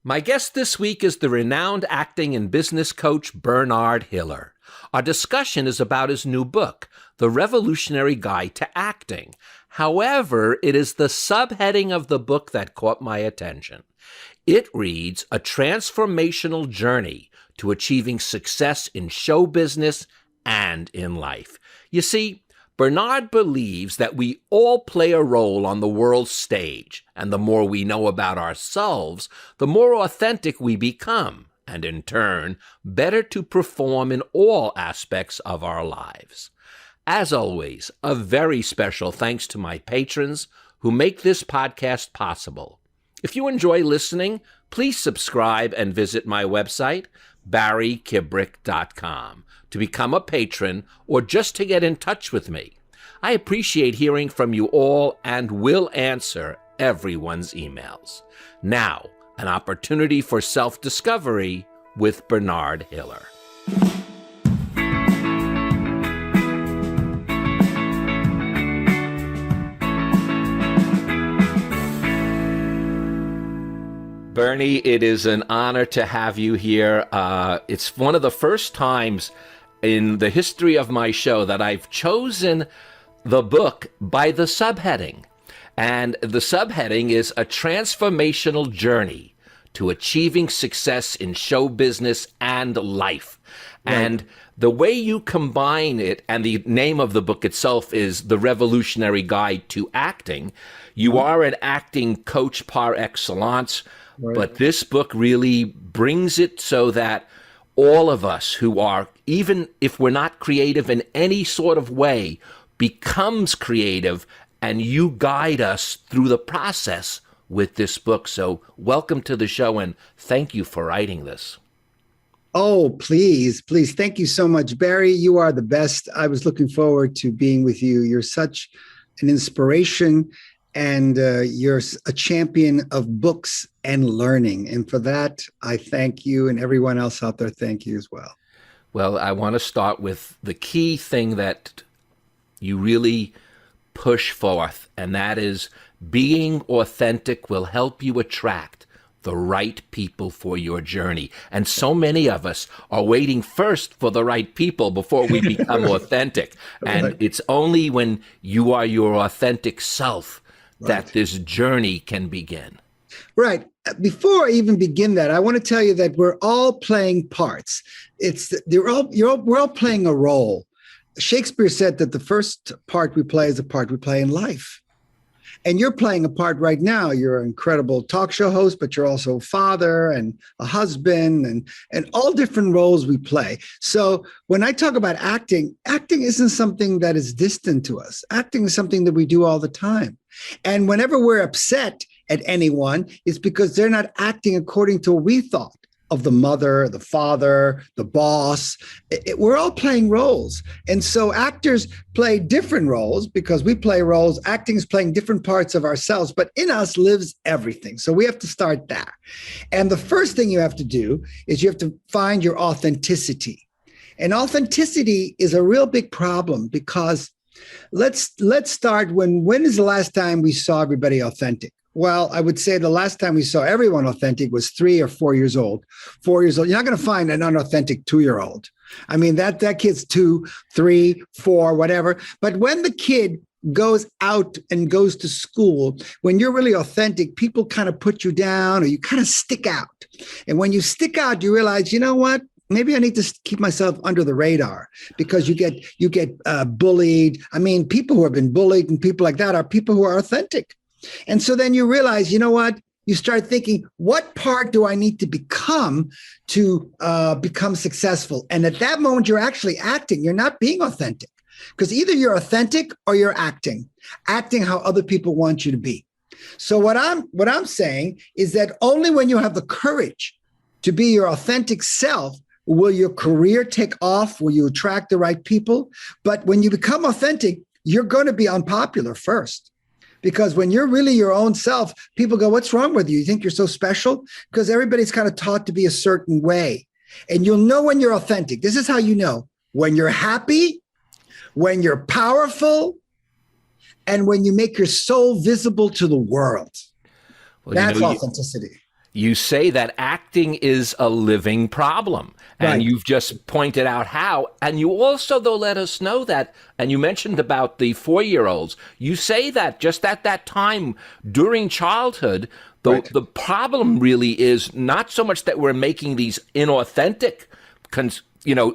My guest this week is the renowned acting and business coach Bernard Hiller. Our discussion is about his new book, The Revolutionary Guide to Acting. However, it is the subheading of the book that caught my attention. It reads, A Transformational Journey to Achieving Success in Show Business and in Life. You see, Bernard believes that we all play a role on the world's stage, and the more we know about ourselves, the more authentic we become, and in turn, better to perform in all aspects of our lives. As always, a very special thanks to my patrons who make this podcast possible. If you enjoy listening, please subscribe and visit my website, barrykibrick.com, to become a patron or just to get in touch with me. I appreciate hearing from you all and will answer everyone's emails. Now, an opportunity for self-discovery with Bernard Hiller. Bernie, it is an honor to have you here. It's one of the first times in the history of my show that I've chosen the book by the subheading. And the subheading is A Transformational Journey to Achieving Success in Show Business and Life. Right. And the way you combine it, and the name of the book itself is The Revolutionary Guide to Acting. You are an acting coach par excellence. Right. But this book really brings it so that all of us who are, even if we're not creative in any sort of way, becomes creative, and you guide us through the process with this book. So welcome to the show, and thank you for writing this. Oh, please. Thank you so much, Barry. You are the best. I was looking forward to being with you. You're such an inspiration. And you're a champion of books and learning. And for that, I thank you, and everyone else out there, thank you as well. Well, I want to start with the key thing that you really push forth, and that is being authentic will help you attract the right people for your journey. And so many of us are waiting first for the right people before we become authentic. And it's only when you are your authentic self that this journey can begin. Right. Before I even begin that, I want to tell you that we're all playing parts. We're all playing a role. Shakespeare said that the first part we play is the part we play in life. And you're playing a part right now. You're an incredible talk show host, but you're also a father and a husband and all different roles we play. So when I talk about acting isn't something that is distant to us. Acting is something that we do all the time. And whenever we're upset at anyone, it's because they're not acting according to what we thought of the mother, the father, the boss. We're all playing roles. And so actors play different roles because we play roles. Acting is playing different parts of ourselves, but in us lives everything. So we have to start there. And the first thing you have to do is you have to find your authenticity. And authenticity is a real big problem because let's start when is the last time we saw everybody authentic? Well, I would say the last time we saw everyone authentic was 3 or 4 years old. 4 years old. You're not going to find an unauthentic 2-year-old. I mean, that kid's 2, 3, 4, whatever. But when the kid goes out and goes to school, when you're really authentic, people kind of put you down or you kind of stick out. And when you stick out, you realize, you know what? Maybe I need to keep myself under the radar because you get bullied. I mean, people who have been bullied and people like that are people who are authentic. And so then you realize, you know what? You start thinking, what part do I need to become to become successful? And at that moment, you're actually acting. You're not being authentic because either you're authentic or you're acting how other people want you to be. So what I'm saying is that only when you have the courage to be your authentic self will your career take off, will you attract the right people? But when you become authentic, you're going to be unpopular first. Because when you're really your own self, people go, what's wrong with you? You think you're so special? Because everybody's kind of taught to be a certain way. And you'll know when you're authentic. This is how you know. When you're happy, when you're powerful, and when you make your soul visible to the world. Well, that's authenticity. you say that acting is a living problem. And Right. you've just pointed out how. And you also, though, let us know that, and you mentioned about the 4-year-olds, you say that just at that time during childhood, Right. the problem really is not so much that we're making these inauthentic,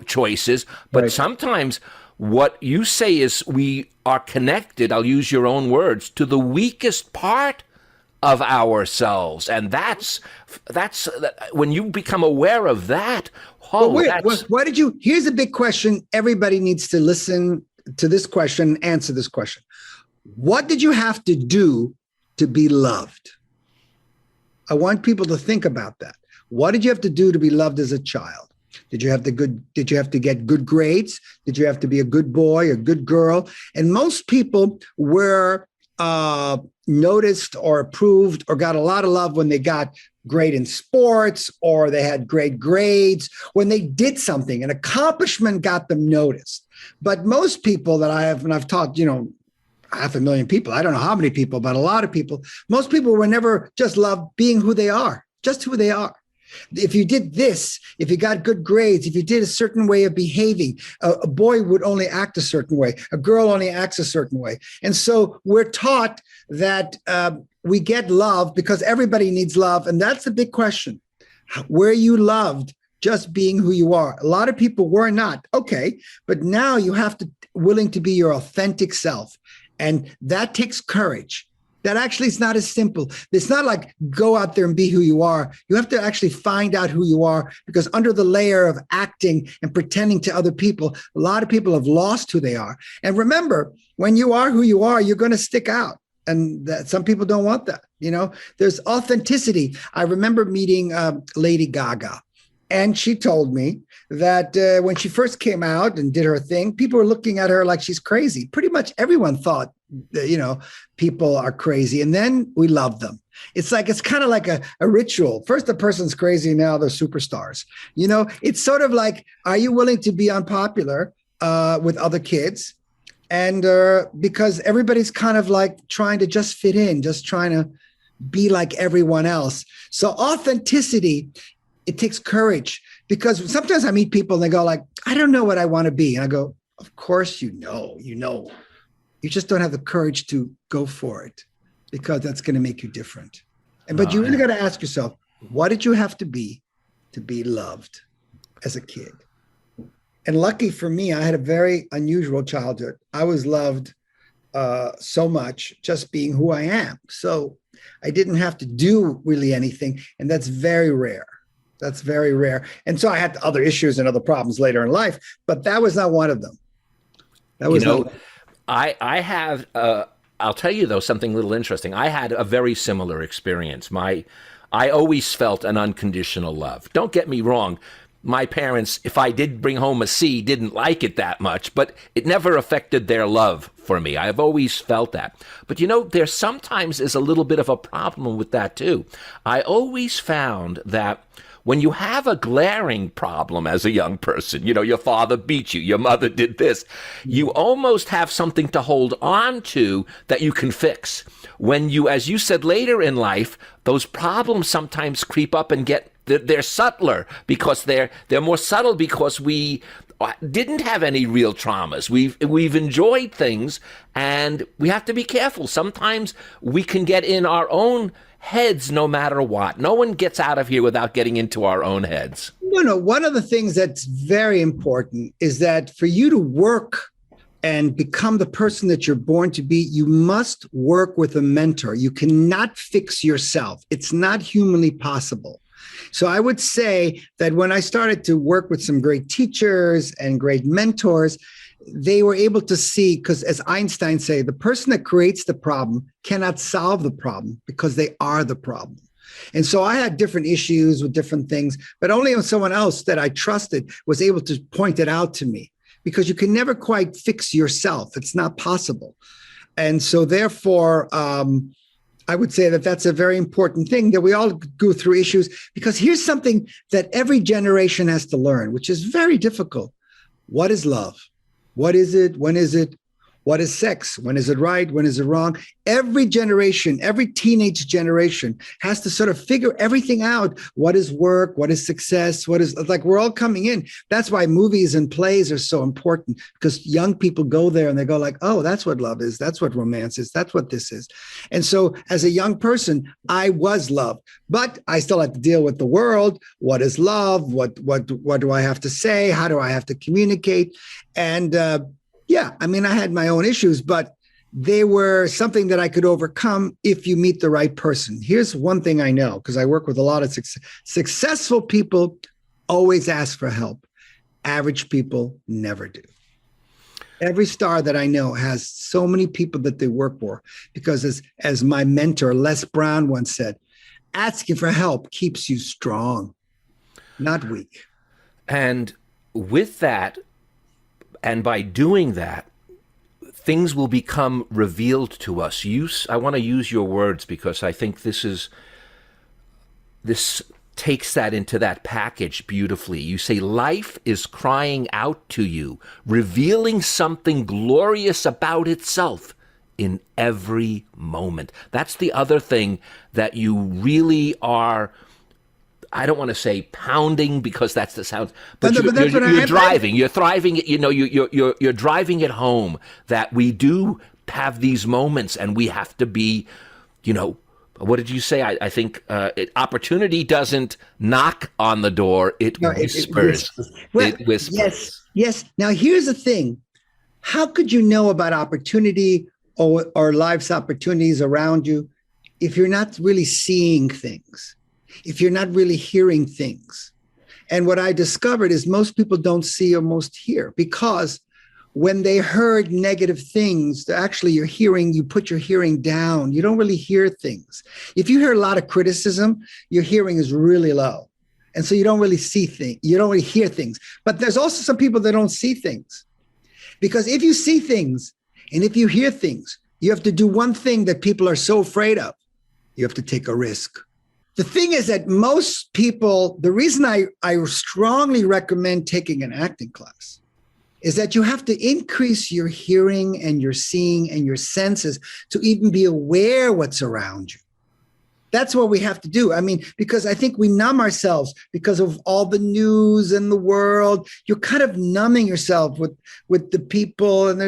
choices, but Right. sometimes what you say is we are connected, I'll use your own words, to the weakest part of ourselves. And that's when you become aware of that. But Oh, wait, that's why did you? Here's a big question. Everybody needs to listen to this question, answer this question. What did you have to do to be loved? I want people to think about that. What did you have to do to be loved as a child? Did you have to get good grades? Did you have to be a good boy, a good girl? And most people were noticed or approved or got a lot of love when they got great in sports, or they had great grades, when they did something. An accomplishment got them noticed. But most people that I've taught, 500,000 people, I don't know how many people, but a lot of people, most people were never just loved being who they are, just who they are. If you did this, if you got good grades, if you did a certain way of behaving, a boy would only act a certain way, a girl only acts a certain way. And so we're taught that we get love because everybody needs love. And that's the big question. Were you loved just being who you are? A lot of people were not. Okay, but now you have to willing to be your authentic self. And that takes courage. That actually is not as simple. It's not like go out there and be who you are. You have to actually find out who you are, because under the layer of acting and pretending to other people, a lot of people have lost who they are. And remember, when you are who you are, you're going to stick out. And that, some people don't want that. There's authenticity. I remember meeting Lady Gaga. And she told me that when she first came out and did her thing, people were looking at her like she's crazy. Pretty much everyone thought, people are crazy. And then we love them. It's kind of like a ritual. First, the person's crazy. Now they're superstars. It's sort of like, are you willing to be unpopular with other kids? And because everybody's kind of like trying to just fit in, just trying to be like everyone else. So authenticity, it takes courage, because sometimes I meet people and they go like, I don't know what I want to be. And I go, of course, you know, you just don't have the courage to go for it, because that's going to make you different. But you really got to ask yourself, what did you have to be loved as a kid? And lucky for me, I had a very unusual childhood. I was loved so much just being who I am. So I didn't have to do really anything. And that's very rare. That's very rare. And so I had other issues and other problems later in life, but that was not one of them. That was not. I have, I'll tell you though, something a little interesting. I had a very similar experience. I always felt an unconditional love. Don't get me wrong. My parents, if I did bring home a C, didn't like it that much, but it never affected their love for me. I've always felt that. But there sometimes is a little bit of a problem with that too. I always found that when you have a glaring problem as a young person, your father beat you, your mother did this, you almost have something to hold on to that you can fix. When you, as you said later in life, those problems sometimes creep up and they're subtler, because they're more subtle because we didn't have any real traumas. We've enjoyed things, and we have to be careful. Sometimes we can get in our own heads no matter what. No one gets out of here without getting into our own heads. No. One of the things that's very important is that for you to work and become the person that you're born to be, you must work with a mentor. You cannot fix yourself. It's not humanly possible. So I would say that when I started to work with some great teachers and great mentors, they were able to see, because as Einstein say, the person that creates the problem cannot solve the problem, because they are the problem. And so I had different issues with different things, but only when someone else that I trusted was able to point it out to me, because you can never quite fix yourself. It's not possible. And so therefore, I would say that that's a very important thing, that we all go through issues, because here's something that every generation has to learn, which is very difficult. What is love? What is it? When is it? What is sex? When is it right? When is it wrong? Every generation, every teenage generation has to sort of figure everything out. What is work? What is success? What is, like, we're all coming in. That's why movies and plays are so important, because young people go there and they go like, oh, that's what love is. That's what romance is. That's what this is. And so as a young person, I was loved, but I still had to deal with the world. What is love? What do I have to say? How do I have to communicate? And yeah, I mean, I had my own issues, but they were something that I could overcome if you meet the right person. Here's one thing I know, because I work with a lot of successful people, always ask for help. Average people never do. Every star that I know has so many people that they work for, because as my mentor, Les Brown, once said, asking for help keeps you strong, not weak. And with that, and by doing that, things will become revealed to us. I want to use your words, because I think this takes that into that package beautifully. You say, life is crying out to you, revealing something glorious about itself in every moment. That's the other thing that you really are, I don't want to say pounding, because that's the sound, but you're driving. You're thriving. You're driving it home that we do have these moments, and we have to be, what did you say? I think opportunity doesn't knock on the door; it whispers. It whispers. Yes. Now here's the thing: how could you know about opportunity or life's opportunities around you if you're not really seeing things? If you're not really hearing things? And what I discovered is most people don't see or most hear, because when they heard negative things, actually you put your hearing down. You don't really hear things. If you hear a lot of criticism, your hearing is really low. And so you don't really see things. You don't really hear things. But there's also some people that don't see things, because if you see things and if you hear things, you have to do one thing that people are so afraid of. You have to take a risk. The thing is that most people, the reason I strongly recommend taking an acting class is that you have to increase your hearing and your seeing and your senses to even be aware what's around you. That's what we have to do. I mean, because I think we numb ourselves because of all the news and the world. You're kind of numbing yourself with the people, and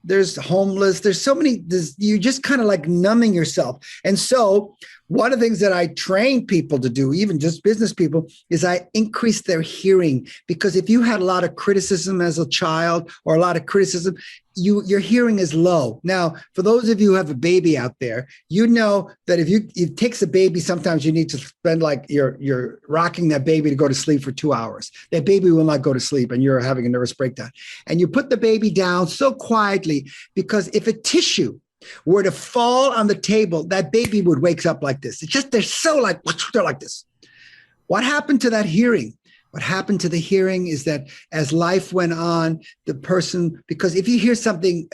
there's homeless. There's so many, you're just kind of like numbing yourself. And so one of the things that I train people to do, even just business people, is I increase their hearing. Because if you had a lot of criticism as a child or a lot of criticism, your hearing is low. Now, for those of you who have a baby out there, you know that if it takes a baby, sometimes you need to spend you're rocking that baby to go to sleep for 2 hours. That baby will not go to sleep and you're having a nervous breakdown. And you put the baby down so quietly, because if a tissue were to fall on the table, that baby would wake up like this. It's just, they're like this. What happened to that hearing? What happened to the hearing is that as life went on, the person, because if you hear something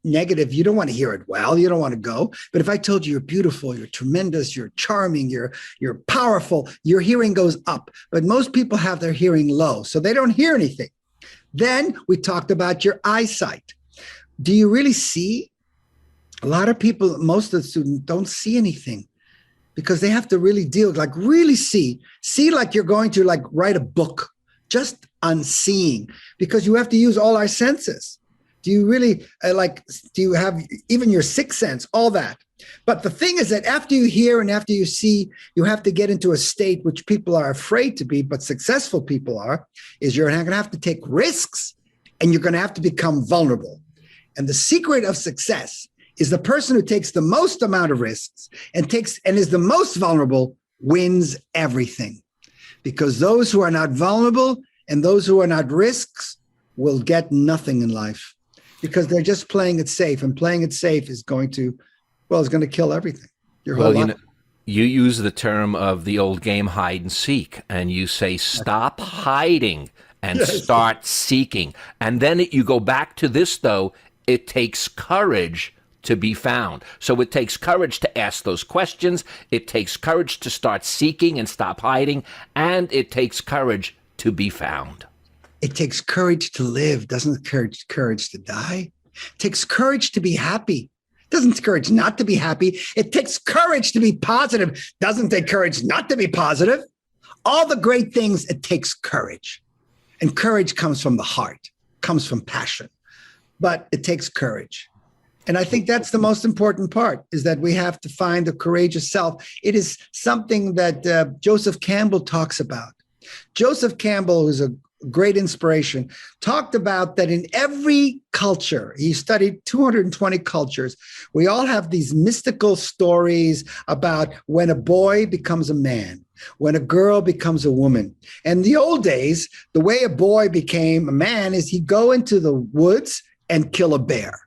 negative, you don't want to hear it well, you don't want to go. But if I told you you're beautiful, you're tremendous, you're charming, you're powerful, your hearing goes up. But most people have their hearing low, so they don't hear anything. Then we talked about your eyesight. Do you really see? A lot of people, most of the students don't see anything, because they have to really really see like you're going to write a book just on seeing, because you have to use all our senses. Do you really do you have even your sixth sense, all that? But the thing is that after you hear and after you see, you have to get into a state which people are afraid to be, but successful people are, is you're going to have to take risks and you're going to have to become vulnerable. And the secret of success is the person who takes the most amount of risks and is the most vulnerable wins everything. Because those who are not vulnerable and those who are not risks will get nothing in life, because they're just playing it safe, and playing it safe is going to kill everything. Your whole life. You use the term of the old game hide and seek, and you say stop hiding and start seeking. And then you go back to this, though, it takes courage to be found. So it takes courage to ask those questions. It takes courage to start seeking and stop hiding. And it takes courage to be found. It takes courage to live. Doesn't courage to die? It takes courage to be happy. It doesn't take courage not to be happy. It takes courage to be positive. It doesn't take courage not to be positive. All the great things, it takes courage. And courage comes from the heart, comes from passion. But it takes courage. And I think that's the most important part, is that we have to find the courageous self. It is something that Joseph Campbell talks about. Joseph Campbell, who's a great inspiration, talked about that in every culture, he studied 220 cultures, we all have these mystical stories about when a boy becomes a man, when a girl becomes a woman. And in the old days, the way a boy became a man is he'd go into the woods and kill a bear.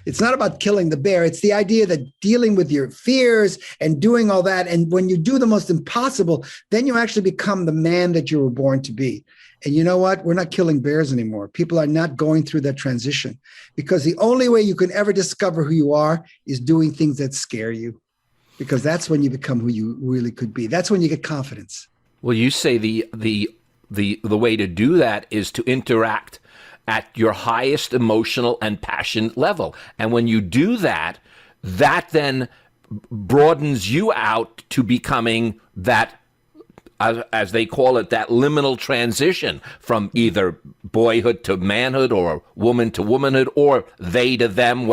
It's not about killing the bear. It's the idea that dealing with your fears and doing all that. And when you do the most impossible, then you actually become the man that you were born to be. And you know what? We're not killing bears anymore. People are not going through that transition, because the only way you can ever discover who you are is doing things that scare you, because that's when you become who you really could be. That's when you get confidence. Well, you say the way to do that is to interact at your highest emotional and passion level. And when you do that, that then broadens you out to becoming that, as they call it, that liminal transition from either boyhood to manhood, or woman to womanhood, or they to them.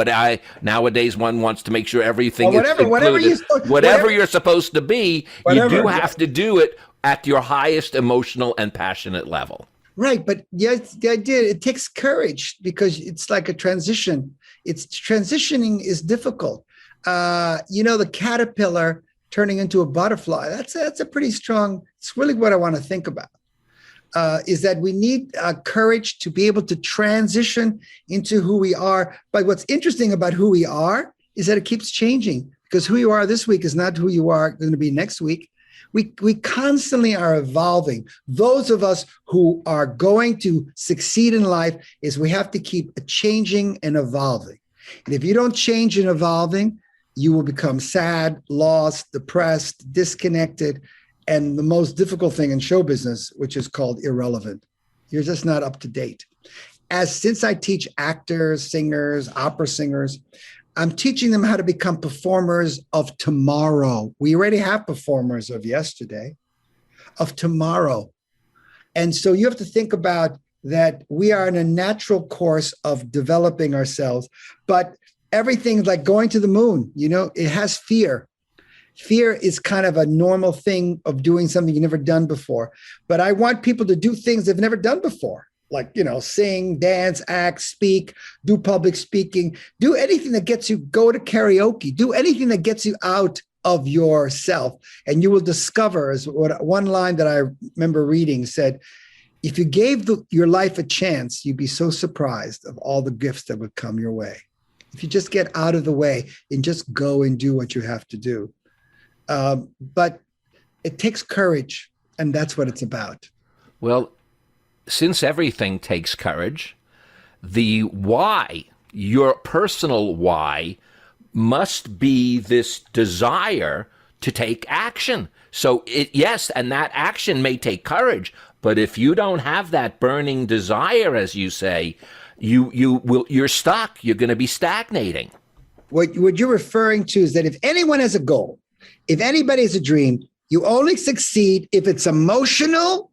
Nowadays one wants to make sure everything is included. Whatever you're supposed to be, you do have to do it at your highest emotional and passionate level. Right. But yes, the idea, it takes courage, because it's like a transition. It's transitioning is difficult. The caterpillar turning into a butterfly, that's a pretty strong, it's really what I want to think about, is that we need courage to be able to transition into who we are. But what's interesting about who we are is that it keeps changing, because who you are this week is not who you are going to be next week. We constantly are evolving. Those of us who are going to succeed in life is we have to keep changing and evolving. And if you don't change and evolving, you will become sad, lost, depressed, disconnected, and the most difficult thing in show business, which is called irrelevant. You're just not up to date. Since I teach actors, singers, opera singers, I'm teaching them how to become performers of tomorrow. We already have performers of yesterday, of tomorrow. And so you have to think about that we are in a natural course of developing ourselves, but everything like going to the moon, it has fear. Fear is kind of a normal thing of doing something you've never done before. But I want people to do things they've never done before. Like, sing, dance, act, speak, do public speaking, do anything that gets you, go to karaoke, do anything that gets you out of yourself. And you will discover, as one line that I remember reading said, if you gave your life a chance, you'd be so surprised of all the gifts that would come your way. If you just get out of the way and just go and do what you have to do. But it takes courage, and that's what it's about. Well, since everything takes courage, the why, your personal why, must be this desire to take action. So yes, and that action may take courage, but if you don't have that burning desire, as you say, you're stuck. You're going to be stagnating. What you're referring to is that if anyone has a goal, if anybody has a dream, you only succeed if it's emotional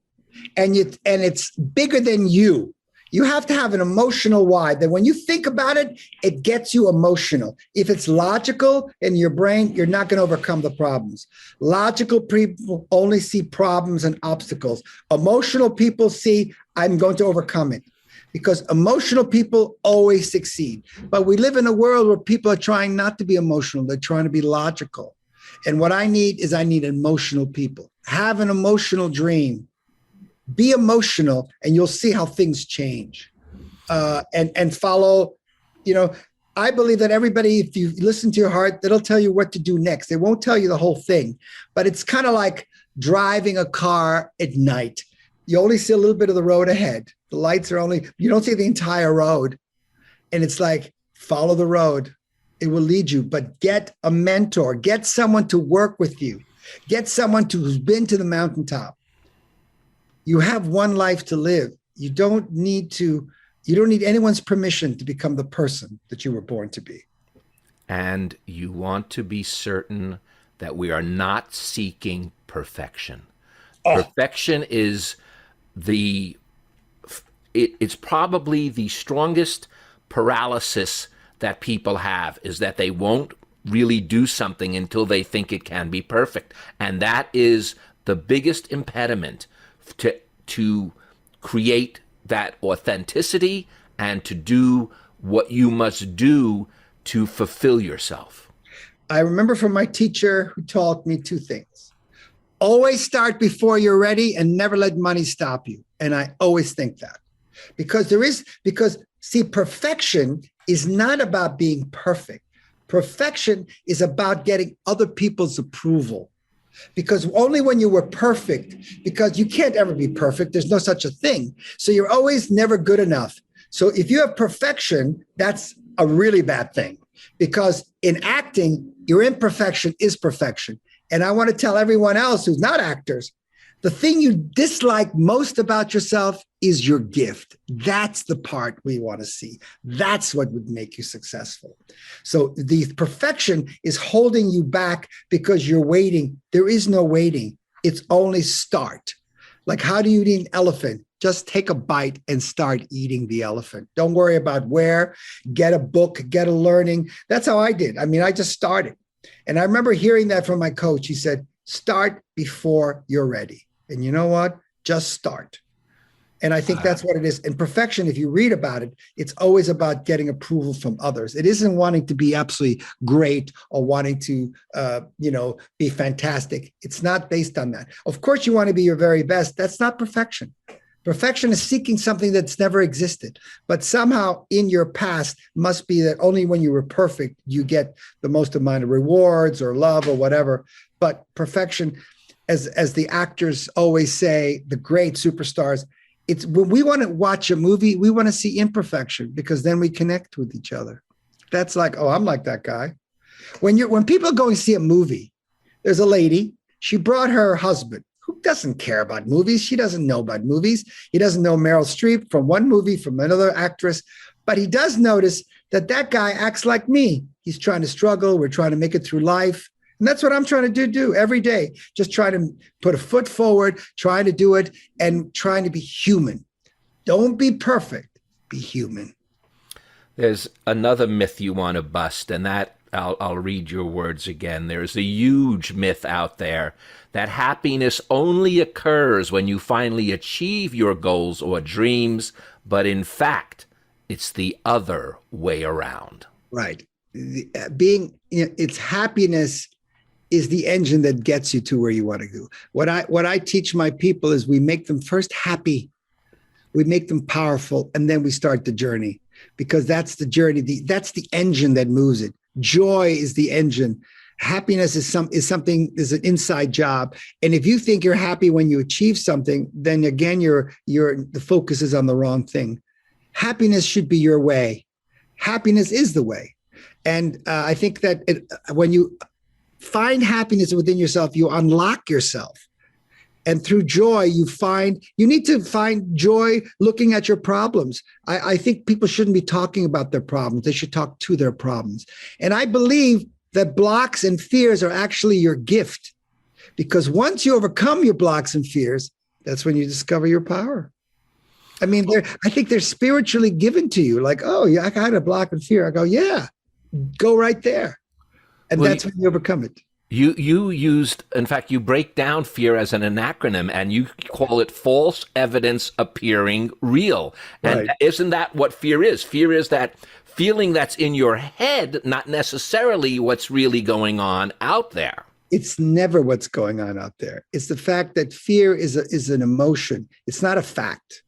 and it's bigger than you. You have to have an emotional why, that when you think about it, it gets you emotional. If it's logical in your brain, you're not going to overcome the problems. Logical people only see problems and obstacles. Emotional people see, I'm going to overcome it. Because emotional people always succeed. But we live in a world where people are trying not to be emotional. They're trying to be logical. And what I need emotional people. Have an emotional dream. Be emotional, and you'll see how things change. And follow, I believe that everybody, if you listen to your heart, that'll tell you what to do next. They won't tell you the whole thing. But it's kind of like driving a car at night. You only see a little bit of the road ahead. The lights are you don't see the entire road. And it's like, follow the road. It will lead you, but get a mentor, get someone to work with you, get someone who's been to the mountaintop. You have one life to live. You don't need to, You don't need anyone's permission to become the person that you were born to be. And you want to be certain that we are not seeking perfection. Perfection is it's probably the strongest paralysis that people have, is that they won't really do something until they think it can be perfect. And that is the biggest impediment to create that authenticity and to do what you must do to fulfill yourself. I remember from my teacher who taught me two things. Always start before you're ready and never let money stop you. And I always think that. Because see, perfection is not about being perfect. Perfection is about getting other people's approval. Because only when you were perfect, because you can't ever be perfect, there's no such a thing. So you're always never good enough. So if you have perfection, that's a really bad thing. Because in acting, your imperfection is perfection. And I want to tell everyone else who's not actors, the thing you dislike most about yourself is your gift. That's the part we want to see. That's what would make you successful. So the perfection is holding you back because you're waiting. There is no waiting. It's only start. Like, how do you eat an elephant? Just take a bite and start eating the elephant. Don't worry about where. Get a book, get a learning. That's how I did. I mean, I just started. And I remember hearing that from my coach. He said, start before you're ready. And you know what? Just start. And I think that's what it is. And perfection, if you read about it, it's always about getting approval from others. It isn't wanting to be absolutely great or wanting to, be fantastic. It's not based on that. Of course, you want to be your very best. That's not perfection. Perfection is seeking something that's never existed. But somehow in your past must be that only when you were perfect, you get the most amount of rewards or love or whatever. But perfection, as the actors always say, the great superstars, it's when we want to watch a movie, we want to see imperfection because then we connect with each other. That's like, oh, I'm like that guy. When people go and see a movie, there's a lady, she brought her husband who doesn't care about movies. She doesn't know about movies. He doesn't know Meryl Streep from one movie, from another actress, but he does notice that guy acts like me. He's trying to struggle. We're trying to make it through life. And that's what I'm trying to do every day. Just try to put a foot forward, trying to do it, and trying to be human. Don't be perfect. Be human. There's another myth you want to bust, and that I'll read your words again. There's a huge myth out there that happiness only occurs when you finally achieve your goals or dreams, but in fact, it's the other way around. Right. It's happiness is the engine that gets you to where you want to go. What I teach my people is we make them first happy, we make them powerful, and then we start the journey, because that's the journey. That's the engine that moves it. Joy is the engine. Happiness is an inside job. And if you think you're happy when you achieve something, then again, the focus is on the wrong thing. Happiness should be your way. Happiness is the way. And I think that when you find happiness within yourself, you unlock yourself. And through joy, you need to find joy looking at your problems. I think people shouldn't be talking about their problems. They should talk to their problems. And I believe that blocks and fears are actually your gift, because once you overcome your blocks and fears, that's when you discover your power. I mean, I think they're spiritually given to you. Like, oh, yeah, I had a block and fear. I go, yeah, go right there. And that's when you overcome it. You used, in fact, you break down fear as an acronym, and you call it false evidence appearing real. And Isn't that what fear is? Fear is that feeling that's in your head, not necessarily what's really going on out there. It's never what's going on out there. It's the fact that fear is an emotion. It's not a fact.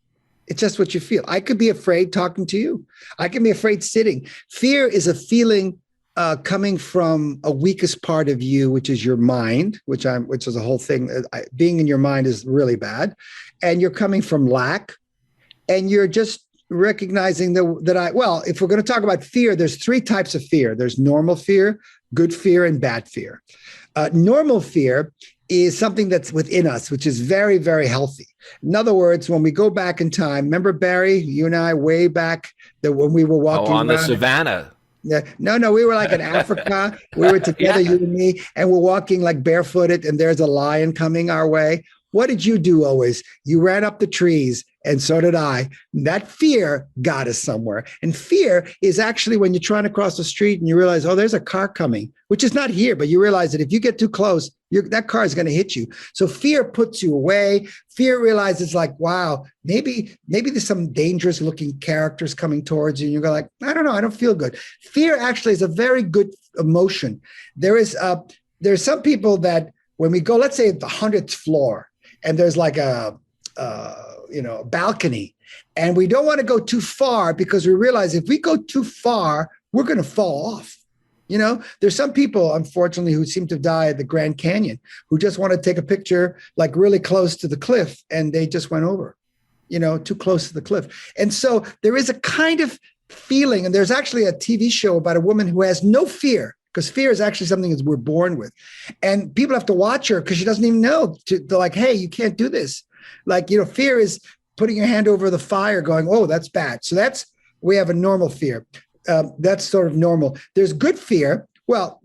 It's just what you feel. I could be afraid talking to you. I can be afraid sitting. Fear is a feeling coming from a weakest part of you, which is your mind, which is a whole thing. Being in your mind is really bad. And you're coming from lack. And you're just recognizing if we're going to talk about fear, there's three types of fear. There's normal fear, good fear, and bad fear. Normal fear is something that's within us, which is very, very healthy. In other words, when we go back in time, remember, Barry, you and I, way back, that when we were walking on the around, savannah. yeah, no, we were like in Africa. We were together, Yeah. you and me, and we're walking like barefooted, and there's a lion coming our way. What did you do always? You ran up the trees, and so did I. That fear got us somewhere. And fear is actually when you're trying to cross the street and you realize, oh, there's a car coming, which is not here, but you realize that if you get too close, that car is going to hit you. So fear puts you away. Fear realizes like, wow, maybe there's some dangerous looking characters coming towards you. And you go like, I don't know, I don't feel good. Fear actually is a very good emotion. There's some people that when we go, let's say at the 100th floor, and there's like a balcony, and we don't want to go too far because we realize if we go too far, we're going to fall off. There's some people, unfortunately, who seem to die at the Grand Canyon, who just want to take a picture like really close to the cliff, and they just went over, too close to the cliff. And so there is a kind of feeling, and there's actually a TV show about a woman who has no fear, because fear is actually something that we're born with. And people have to watch her because she doesn't even know. They're like, hey, you can't do this. Like, fear is putting your hand over the fire going, oh, that's bad. So we have a normal fear. That's sort of normal. There's good fear. Well,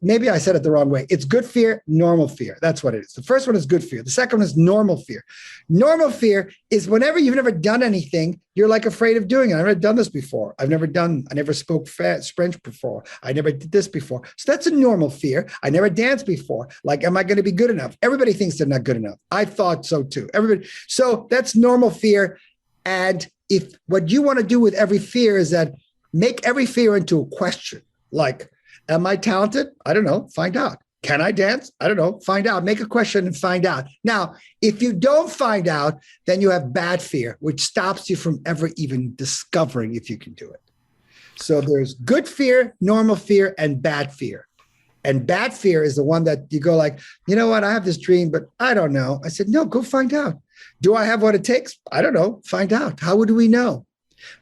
maybe I said it the wrong way. It's good fear, normal fear. That's what it is. The first one is good fear. The second one is normal fear. Normal fear is whenever you've never done anything, you're like afraid of doing it. I've never done this before. I never spoke French before. I never did this before. So that's a normal fear. I never danced before. Like, am I going to be good enough? Everybody thinks they're not good enough. I thought so too. So that's normal fear. And if what you want to do with every fear is that make every fear into a question, like, am I talented? I don't know. Find out. Can I dance? I don't know. Find out. Make a question and find out. Now, if you don't find out, then you have bad fear, which stops you from ever even discovering if you can do it. So there's good fear, normal fear, and bad fear. And bad fear is the one that you go like, you know what? I have this dream, but I don't know. I said, no, go find out. Do I have what it takes? I don't know. Find out. How would we know?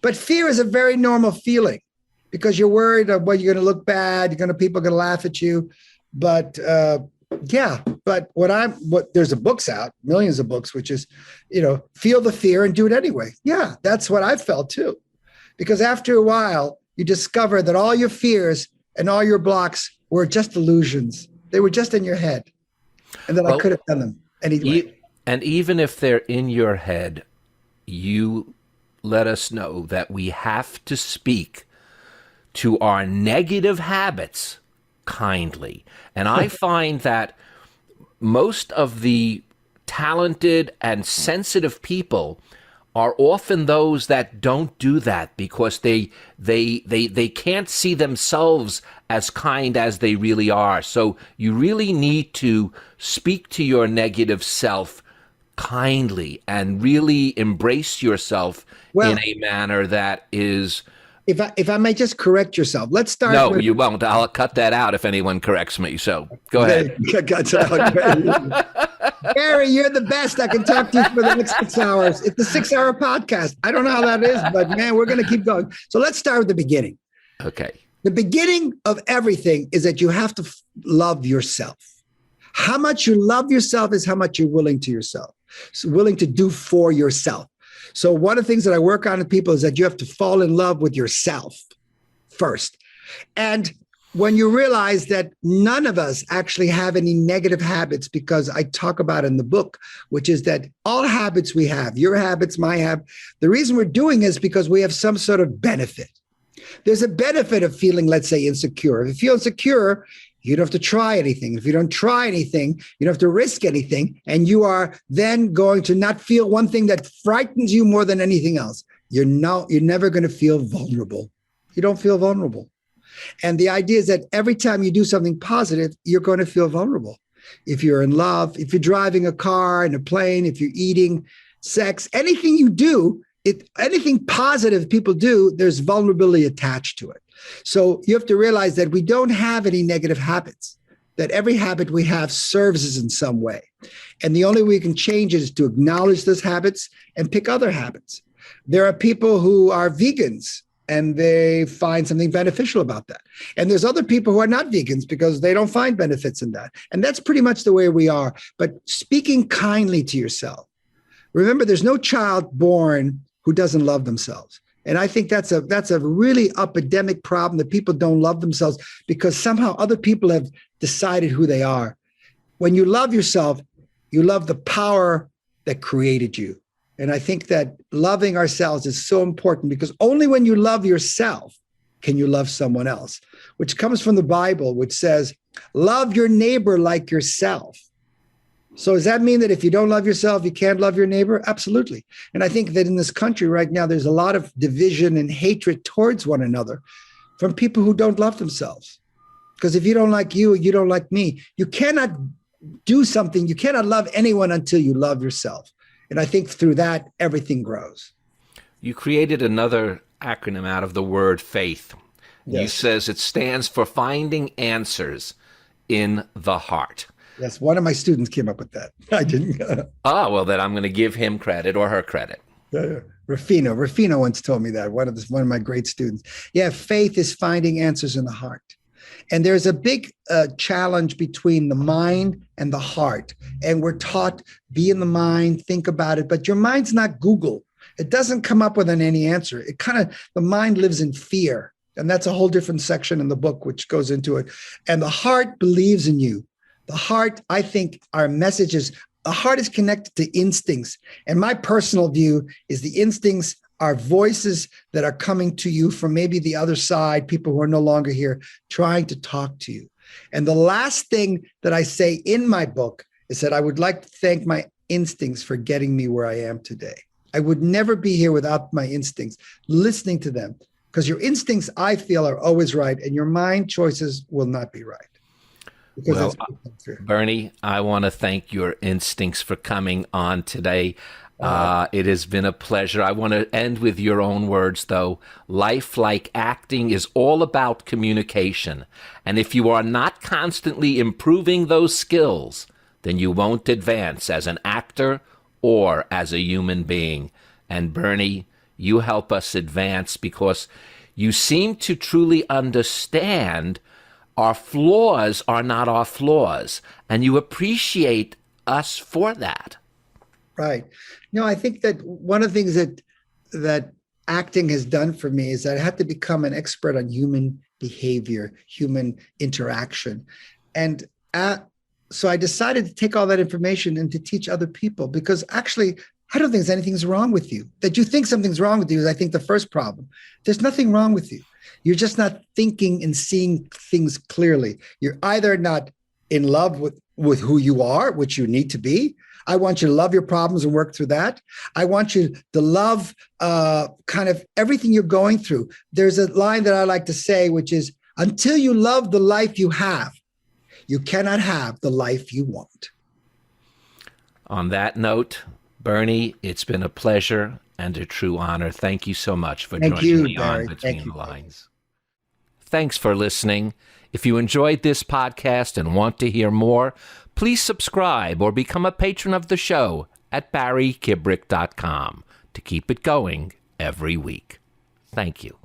But fear is a very normal feeling, because you're worried of you're going to look bad. People are going to laugh at you. But there's books out, millions of books, which is, feel the fear and do it anyway. Yeah, that's what I felt too. Because after a while, you discover that all your fears and all your blocks were just illusions. They were just in your head. And that I could have done them anyway. And even if they're in your head, you let us know that we have to speak to our negative habits kindly. And I find that most of the talented and sensitive people are often those that don't do that because they can't see themselves as kind as they really are. So you really need to speak to your negative self kindly and really embrace yourself in a manner that is... If I may just correct yourself, let's start. No, you won't. I'll cut that out if anyone corrects me. So go ahead. Gary, you're the best. I can talk to you for the next 6 hours. It's a 6-hour podcast. I don't know how that is, but man, we're going to keep going. So let's start with the beginning. Okay. The beginning of everything is that you have to love yourself. How much you love yourself is how much you're willing to yourself, so willing to do for yourself. So one of the things that I work on with people is that you have to fall in love with yourself first. And when you realize that none of us actually have any negative habits, because I talk about in the book, which is that all habits we have, your habits, my habit, the reason we're doing is because we have some sort of benefit. There's a benefit of feeling, let's say, insecure. If you feel insecure, you don't have to try anything. If you don't try anything, you don't have to risk anything. And you are then going to not feel one thing that frightens you more than anything else. You're never going to feel vulnerable. You don't feel vulnerable. And the idea is that every time you do something positive, you're going to feel vulnerable. If you're in love, if you're driving a car and a plane, if you're eating, sex, anything you do, anything positive people do, there's vulnerability attached to it. So you have to realize that we don't have any negative habits, that every habit we have serves us in some way. And the only way we can change it is to acknowledge those habits and pick other habits. There are people who are vegans and they find something beneficial about that. And there's other people who are not vegans because they don't find benefits in that. And that's pretty much the way we are. But speaking kindly to yourself. Remember, there's no child born who doesn't love themselves. And I think that's a really epidemic problem, that people don't love themselves because somehow other people have decided who they are. When you love yourself, you love the power that created you. And I think that loving ourselves is so important, because only when you love yourself can you love someone else, which comes from the Bible, which says, love your neighbor like yourself. So does that mean that if you don't love yourself, you can't love your neighbor? Absolutely. And I think that in this country right now, there's a lot of division and hatred towards one another from people who don't love themselves. Because if you don't like you, you don't like me. You cannot do something. You cannot love anyone until you love yourself. And I think through that, everything grows. You created another acronym out of the word faith. Yes. You says it stands for finding answers in the heart. Yes, one of my students came up with that. I didn't. Well, then I'm going to give him credit or her credit. Rufino once told me that, one of my great students. Yeah, faith is finding answers in the heart. And there's a big challenge between the mind and the heart. And we're taught, be in the mind, think about it. But your mind's not Google. It doesn't come up with any answer. The mind lives in fear. And that's a whole different section in the book, which goes into it. And the heart believes in you. The heart, I think, our messages, the heart is connected to instincts. And my personal view is the instincts are voices that are coming to you from maybe the other side, people who are no longer here, trying to talk to you. And the last thing that I say in my book is that I would like to thank my instincts for getting me where I am today. I would never be here without my instincts, listening to them, because your instincts, I feel, are always right, and your mind choices will not be right. Well, Bernie, I want to thank your instincts for coming on today. It has been a pleasure. I want to end with your own words, though. Life, like acting, is all about communication. And if you are not constantly improving those skills, then you won't advance as an actor or as a human being. And Bernie, you help us advance because you seem to truly understand our flaws are not our flaws, and you appreciate us for that. Right. I think that one of the things that acting has done for me is that I had to become an expert on human behavior, human interaction. And so I decided to take all that information and to teach other people, because actually, I don't think anything's wrong with you. That you think something's wrong with you is, I think, the first problem. There's nothing wrong with you. You're just not thinking and seeing things clearly. You're either not in love with who you are, which you need to be. I want you to love your problems and work through that. I want you to love kind of everything you're going through. There's a line that I like to say, which is, until you love the life you have, you cannot have the life you want. On that note, Bernie, it's been a pleasure and a true honor. Thank you so much for joining me on Between the Lines. Thanks for listening. If you enjoyed this podcast and want to hear more, please subscribe or become a patron of the show at barrykibrick.com to keep it going every week. Thank you.